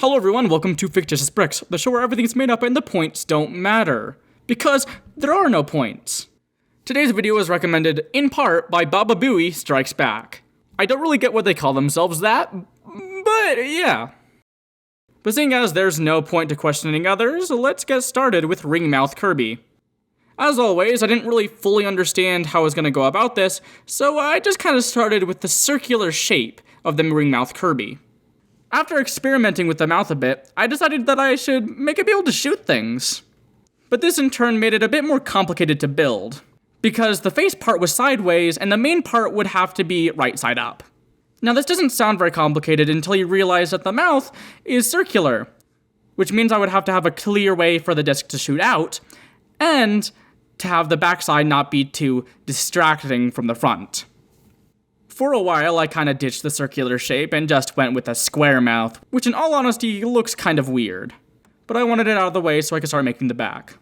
Hello everyone, welcome to Fictitious Bricks, the show where everything's made up and the points don't matter. Because there are no points. Today's video is recommended, in part, by Baba Booey Strikes Back. I don't really get why they call themselves that, but yeah. But seeing as there's no point to questioning others, let's get started with Ringmouth Kirby. As always, I didn't really fully understand how I was going to go about this, so I just kind of started with the circular shape of the Ringmouth Kirby. After experimenting with the mouth a bit, I decided that I should make it be able to shoot things. But this in turn made it a bit more complicated to build, because the face part was sideways and the main part would have to be right side up. Now this doesn't sound very complicated until you realize that the mouth is circular, which means I would have to have a clear way for the disc to shoot out, and to have the backside not be too distracting from the front. For a while, I kinda ditched the circular shape and just went with a square mouth, which in all honesty looks kind of weird. But I wanted it out of the way so I could start making the back.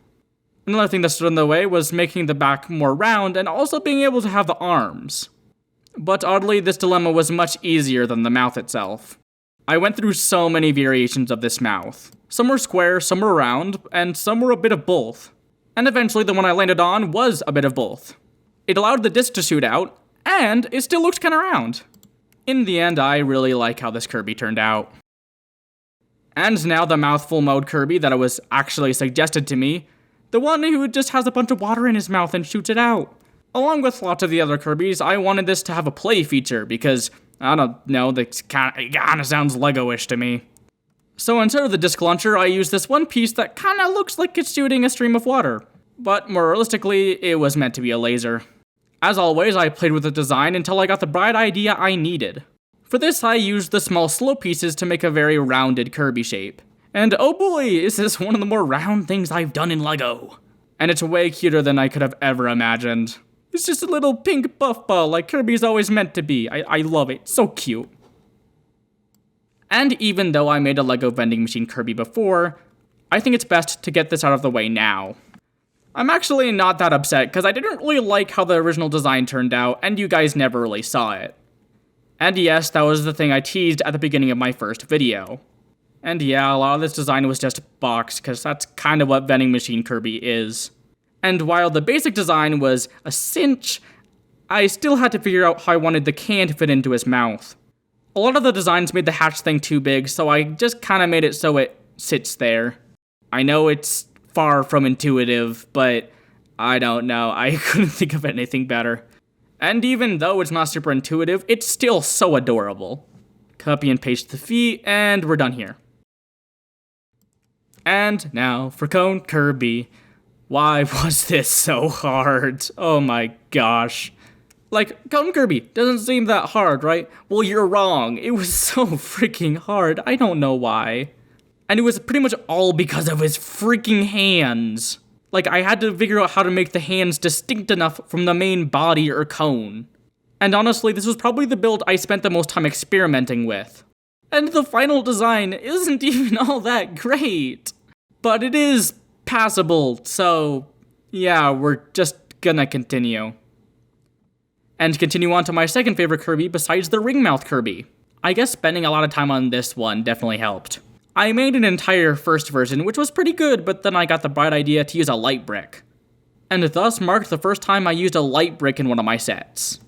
Another thing that stood in the way was making the back more round and also being able to have the arms. But oddly, this dilemma was much easier than the mouth itself. I went through so many variations of this mouth. Some were square, some were round, and some were a bit of both. And eventually the one I landed on was a bit of both. It allowed the disc to shoot out, and it still looked kinda round. In the end, I really like how this Kirby turned out. And now the mouthful mode Kirby that was actually suggested to me, the one who just has a bunch of water in his mouth and shoots it out. Along with lots of the other Kirbys, I wanted this to have a play feature because, I don't know, it kinda sounds Lego-ish to me. So instead of the disc launcher, I used this one piece that kinda looks like it's shooting a stream of water. But more realistically, it was meant to be a laser. As always, I played with the design until I got the bright idea I needed. For this, I used the small slope pieces to make a very rounded Kirby shape. And oh boy, is this one of the more round things I've done in LEGO. And it's way cuter than I could have ever imagined. It's just a little pink buff ball like Kirby's always meant to be. I love it, so cute. And even though I made a LEGO vending machine Kirby before, I think it's best to get this out of the way now. I'm actually not that upset, because I didn't really like how the original design turned out, and you guys never really saw it. And yes, that was the thing I teased at the beginning of my first video. And yeah, a lot of this design was just boxed, because that's kind of what vending machine Kirby is. And while the basic design was a cinch, I still had to figure out how I wanted the can to fit into his mouth. A lot of the designs made the hatch thing too big, so I just kind of made it so it sits there. I know it's far from intuitive, but I don't know, I couldn't think of anything better. And even though it's not super intuitive, it's still so adorable. Copy and paste the feet, and we're done here. And now for Cone Kirby. Why was this so hard? Oh my gosh. Like, Cone Kirby doesn't seem that hard, right? Well, you're wrong. It was so freaking hard. I don't know why. And it was pretty much all because of his freaking hands. Like, I had to figure out how to make the hands distinct enough from the main body or cone. And honestly, this was probably the build I spent the most time experimenting with. And the final design isn't even all that great. But it is passable, so yeah, we're just gonna continue. And continue on to my second favorite Kirby besides the Ringmouth Kirby. I guess spending a lot of time on this one definitely helped. I made an entire first version, which was pretty good, but then I got the bright idea to use a light brick. And thus marked the first time I used a light brick in one of my sets.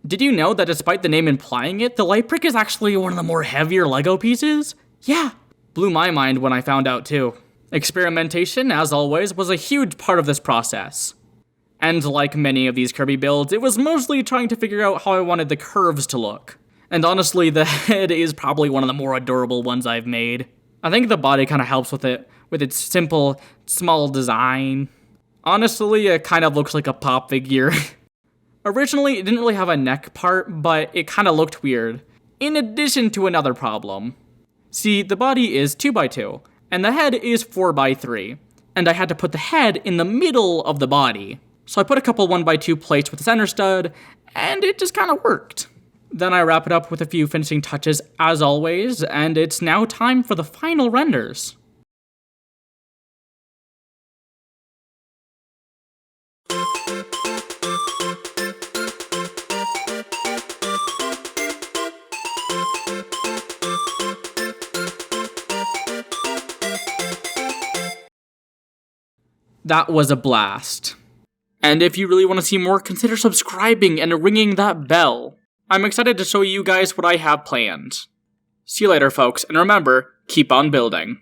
Did you know that despite the name implying it, the light brick is actually one of the more heavier LEGO pieces? Yeah, blew my mind when I found out too. Experimentation, as always, was a huge part of this process. And like many of these Kirby builds, it was mostly trying to figure out how I wanted the curves to look. And honestly, the head is probably one of the more adorable ones I've made. I think the body kind of helps with it, with its simple, small design. Honestly, it kind of looks like a pop figure. Originally, it didn't really have a neck part, but it kind of looked weird. In addition to another problem. See, the body is 2x2, and the head is 4x3. And I had to put the head in the middle of the body. So I put a couple 1x2 plates with the center stud, and it just kind of worked. Then I wrap it up with a few finishing touches as always, and it's now time for the final renders. That was a blast. And if you really want to see more, consider subscribing and ringing that bell. I'm excited to show you guys what I have planned. See you later, folks, and remember, keep on building.